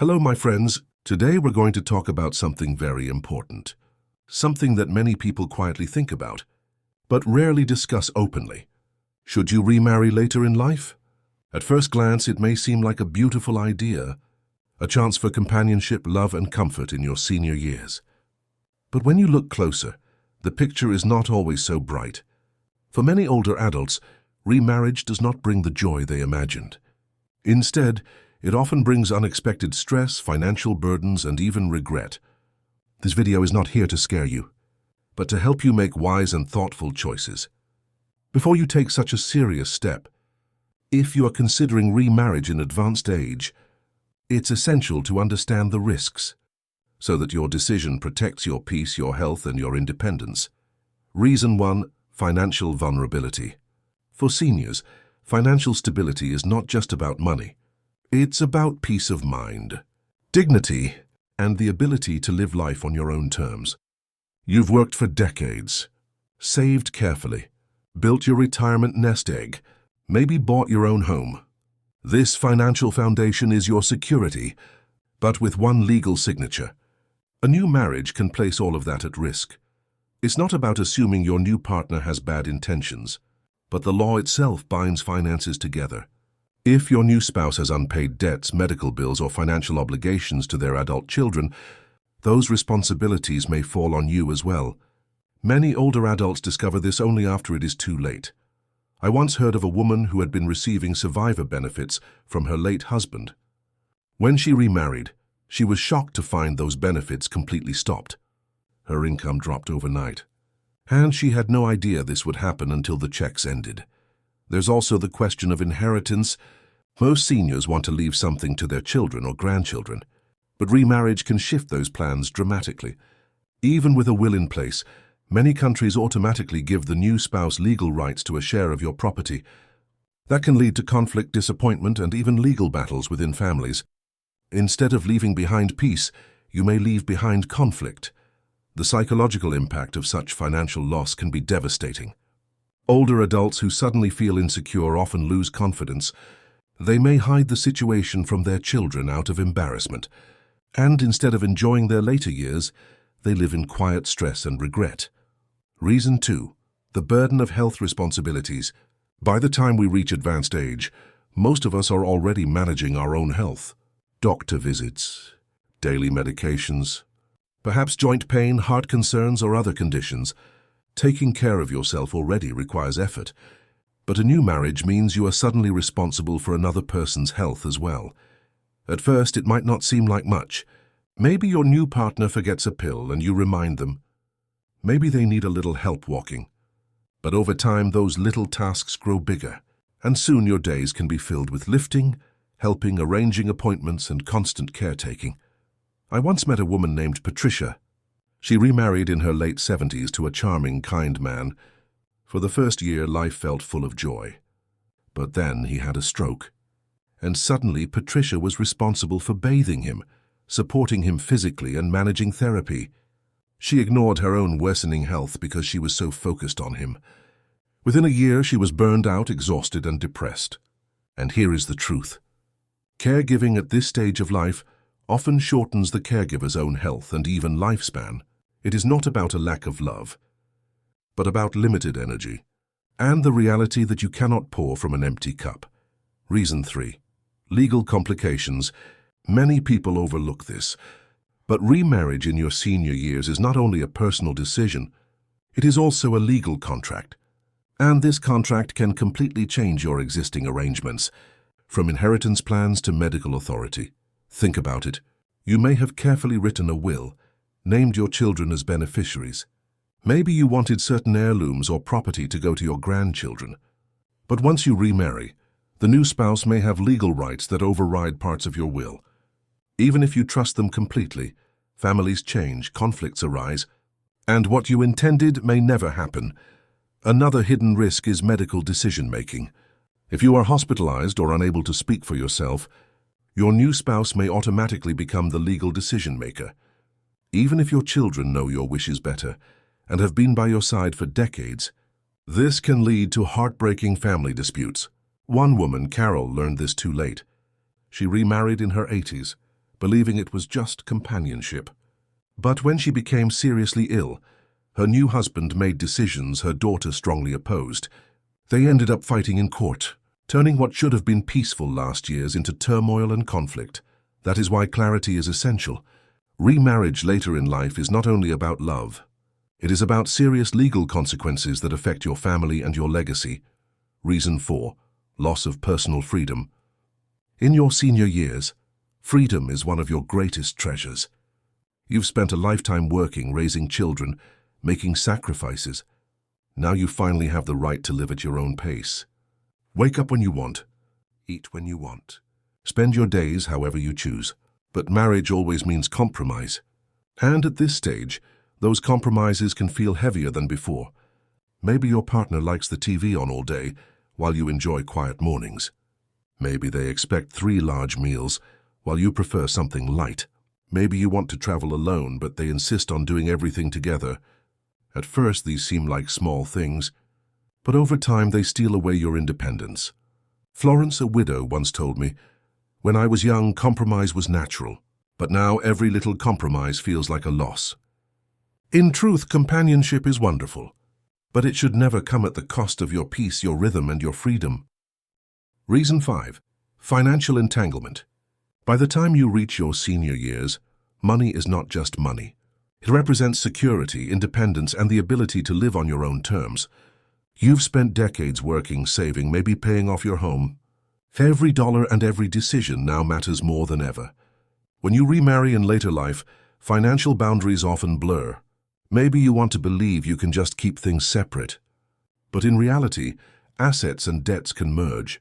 Hello, my friends. Today we're going to talk about something very important. Something that many people quietly think about, but rarely discuss openly. Should you remarry later in life? At first glance, it may seem like a beautiful idea, a chance for companionship, love, and comfort in your senior years. But when you look closer, the picture is not always so bright. For many older adults, remarriage does not bring the joy they imagined. Instead, it often brings unexpected stress, financial burdens, and even regret. This video is not here to scare you, but to help you make wise and thoughtful choices. Before you take such a serious step, if you are considering remarriage in advanced age, it's essential to understand the risks, so that your decision protects your peace, your health, and your independence. Reason 1. Financial vulnerability. For seniors, financial stability is not just about money. It's about peace of mind, dignity, and the ability to live life on your own terms. You've worked for decades, saved carefully, built your retirement nest egg, maybe bought your own home. This financial foundation is your security, but with one legal signature. A new marriage can place all of that at risk. It's not about assuming your new partner has bad intentions, but the law itself binds finances together. If your new spouse has unpaid debts, medical bills, or financial obligations to their adult children, those responsibilities may fall on you as well. Many older adults discover this only after it is too late. I once heard of a woman who had been receiving survivor benefits from her late husband. When she remarried, she was shocked to find those benefits completely stopped. Her income dropped overnight, and she had no idea this would happen until the checks ended. There's also the question of inheritance. Most seniors want to leave something to their children or grandchildren, but remarriage can shift those plans dramatically. Even with a will in place, many countries automatically give the new spouse legal rights to a share of your property. That can lead to conflict, disappointment, and even legal battles within families. Instead of leaving behind peace, you may leave behind conflict. The psychological impact of such financial loss can be devastating. Older adults who suddenly feel insecure often lose confidence. They may hide the situation from their children out of embarrassment, and instead of enjoying their later years, they live in quiet stress and regret. Reason 2. The burden of health responsibilities. By the time we reach advanced age, most of us are already managing our own health. Doctor visits, daily medications, perhaps joint pain, heart concerns, or other conditions. Taking care of yourself already requires effort, but a new marriage means you are suddenly responsible for another person's health as well. At first, it might not seem like much. Maybe your new partner forgets a pill and you remind them. Maybe they need a little help walking. But over time, those little tasks grow bigger, and soon your days can be filled with lifting, helping, arranging appointments, and constant caretaking. I once met a woman named Patricia. She remarried in her late 70s to a charming, kind man. For the first year, life felt full of joy. But then he had a stroke. And suddenly, Patricia was responsible for bathing him, supporting him physically, and managing therapy. She ignored her own worsening health because she was so focused on him. Within a year, she was burned out, exhausted, and depressed. And here is the truth. Caregiving at this stage of life often shortens the caregiver's own health and even lifespan. It is not about a lack of love, but about limited energy, and the reality that you cannot pour from an empty cup. Reason 3. Legal complications. Many people overlook this, but remarriage in your senior years is not only a personal decision, it is also a legal contract. And this contract can completely change your existing arrangements, from inheritance plans to medical authority. Think about it. You may have carefully written a will, named your children as beneficiaries. Maybe you wanted certain heirlooms or property to go to your grandchildren. But once you remarry, the new spouse may have legal rights that override parts of your will. Even if you trust them completely, families change, conflicts arise, and what you intended may never happen. Another hidden risk is medical decision-making. If you are hospitalized or unable to speak for yourself, your new spouse may automatically become the legal decision-maker. Even if your children know your wishes better and have been by your side for decades, this can lead to heartbreaking family disputes. One woman, Carol, learned this too late. She remarried in her 80s, believing it was just companionship. But when she became seriously ill, her new husband made decisions her daughter strongly opposed. They ended up fighting in court, turning what should have been peaceful last years into turmoil and conflict. That is why clarity is essential. Remarriage later in life is not only about love. It is about serious legal consequences that affect your family and your legacy. Reason 4. Loss of personal freedom. In your senior years, freedom is one of your greatest treasures. You've spent a lifetime working, raising children, making sacrifices. Now you finally have the right to live at your own pace. Wake up when you want. Eat when you want. Spend your days however you choose. But marriage always means compromise. And at this stage, those compromises can feel heavier than before. Maybe your partner likes the TV on all day while you enjoy quiet mornings. Maybe they expect 3 large meals while you prefer something light. Maybe you want to travel alone, but they insist on doing everything together. At first, these seem like small things, but over time they steal away your independence. Florence, a widow, once told me, "When I was young, compromise was natural, but now every little compromise feels like a loss." In truth, companionship is wonderful, but it should never come at the cost of your peace, your rhythm, and your freedom. Reason 5. Financial entanglement. By the time you reach your senior years, money is not just money. It represents security, independence, and the ability to live on your own terms. You've spent decades working, saving, maybe paying off your home. Every dollar and every decision now matters more than ever. When you remarry in later life, financial boundaries often blur. Maybe you want to believe you can just keep things separate. But in reality, assets and debts can merge.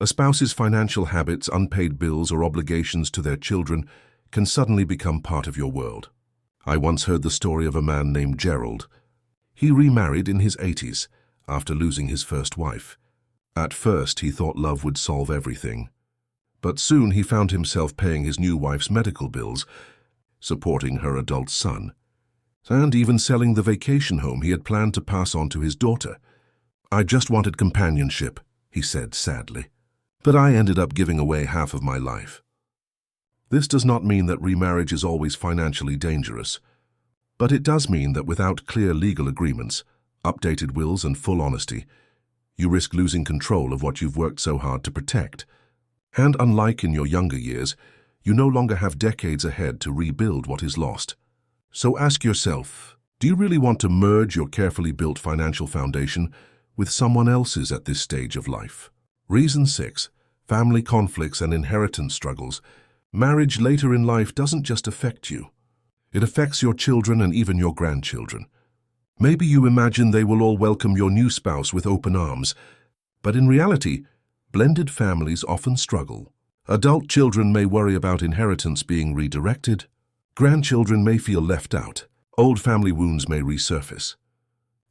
A spouse's financial habits, unpaid bills, or obligations to their children can suddenly become part of your world. I once heard the story of a man named Gerald. He remarried in his 80s after losing his first wife. At first, he thought love would solve everything. But soon he found himself paying his new wife's medical bills, supporting her adult son, and even selling the vacation home he had planned to pass on to his daughter. "I just wanted companionship," he said sadly, "but I ended up giving away half of my life." This does not mean that remarriage is always financially dangerous, but it does mean that without clear legal agreements, updated wills, and full honesty, you risk losing control of what you've worked so hard to protect. And unlike in your younger years, you no longer have decades ahead to rebuild what is lost. So ask yourself, do you really want to merge your carefully built financial foundation with someone else's at this stage of life? Reason 6. Family conflicts and inheritance struggles. Marriage later in life doesn't just affect you. It affects your children and even your grandchildren. Maybe you imagine they will all welcome your new spouse with open arms, but in reality, blended families often struggle. Adult children may worry about inheritance being redirected. Grandchildren may feel left out. Old family wounds may resurface.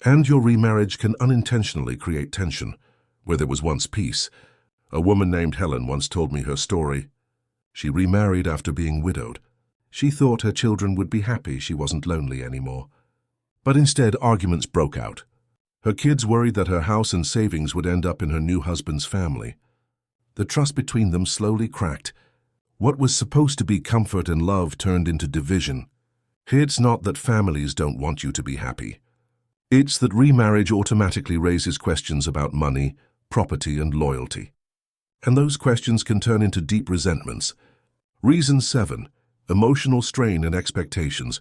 And your remarriage can unintentionally create tension where there was once peace. A woman named Helen once told me her story. She remarried after being widowed. She thought her children would be happy she wasn't lonely anymore. But instead, arguments broke out. Her kids worried that her house and savings would end up in her new husband's family. The trust between them slowly cracked. What was supposed to be comfort and love turned into division. It's not that families don't want you to be happy. It's that remarriage automatically raises questions about money, property, and loyalty. And those questions can turn into deep resentments. Reason 7. Emotional strain and expectations.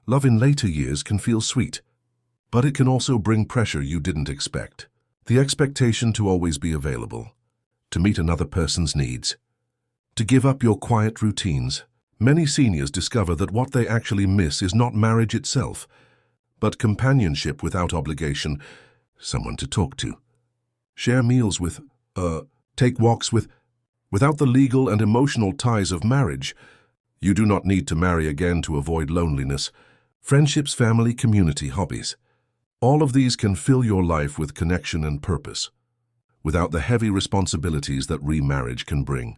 Love in later years can feel sweet, but it can also bring pressure you didn't expect. The expectation to always be available, to meet another person's needs, to give up your quiet routines. Many seniors discover that what they actually miss is not marriage itself, but companionship without obligation, someone to talk to, share meals with, take walks with. Without the legal and emotional ties of marriage, you do not need to marry again to avoid loneliness. Friendships, family, community, hobbies. All of these can fill your life with connection and purpose, without the heavy responsibilities that remarriage can bring.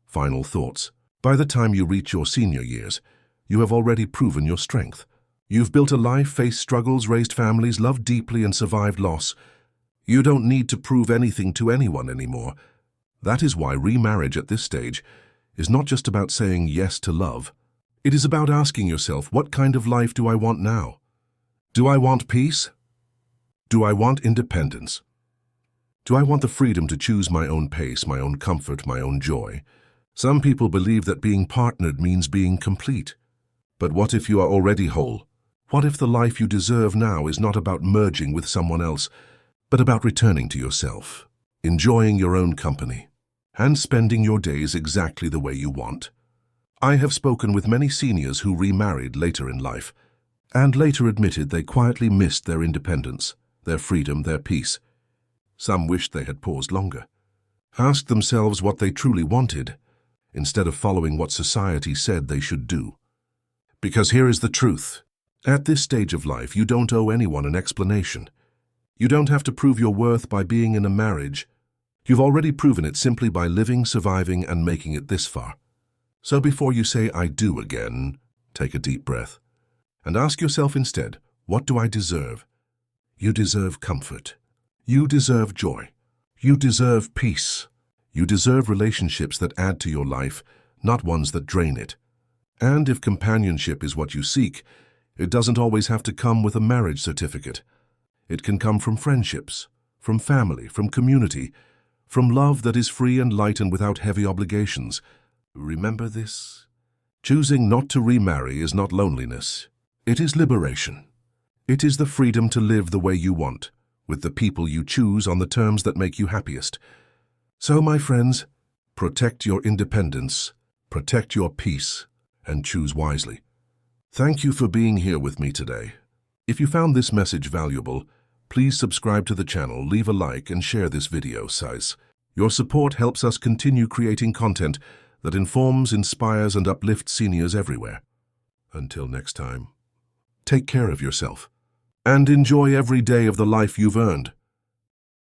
Final thoughts. By the time you reach your senior years, you have already proven your strength. You've built a life, faced struggles, raised families, loved deeply, and survived loss. You don't need to prove anything to anyone anymore. That is why remarriage at this stage is not just about saying yes to love. It is about asking yourself, what kind of life do I want now? Do I want peace? Do I want independence? Do I want the freedom to choose my own pace, my own comfort, my own joy? Some people believe that being partnered means being complete. But what if you are already whole? What if the life you deserve now is not about merging with someone else, but about returning to yourself, enjoying your own company, and spending your days exactly the way you want? I have spoken with many seniors who remarried later in life, and later admitted they quietly missed their independence, their freedom, their peace. Some wished they had paused longer, asked themselves what they truly wanted, instead of following what society said they should do. Because here is the truth. At this stage of life, you don't owe anyone an explanation. You don't have to prove your worth by being in a marriage. You've already proven it simply by living, surviving, and making it this far. So before you say, "I do" again, take a deep breath and ask yourself instead, what do I deserve? You deserve comfort. You deserve joy. You deserve peace. You deserve relationships that add to your life, not ones that drain it. And if companionship is what you seek, it doesn't always have to come with a marriage certificate. It can come from friendships, from family, from community, from love that is free and light and without heavy obligations. Remember this? Choosing not to remarry is not loneliness. It is liberation. It is the freedom to live the way you want, with the people you choose on the terms that make you happiest. So, my friends, protect your independence, protect your peace, and choose wisely. Thank you for being here with me today. If you found this message valuable, please subscribe to the channel, leave a like, and share this video. Your support helps us continue creating content that informs, inspires, and uplifts seniors everywhere. Until next time, take care of yourself and enjoy every day of the life you've earned.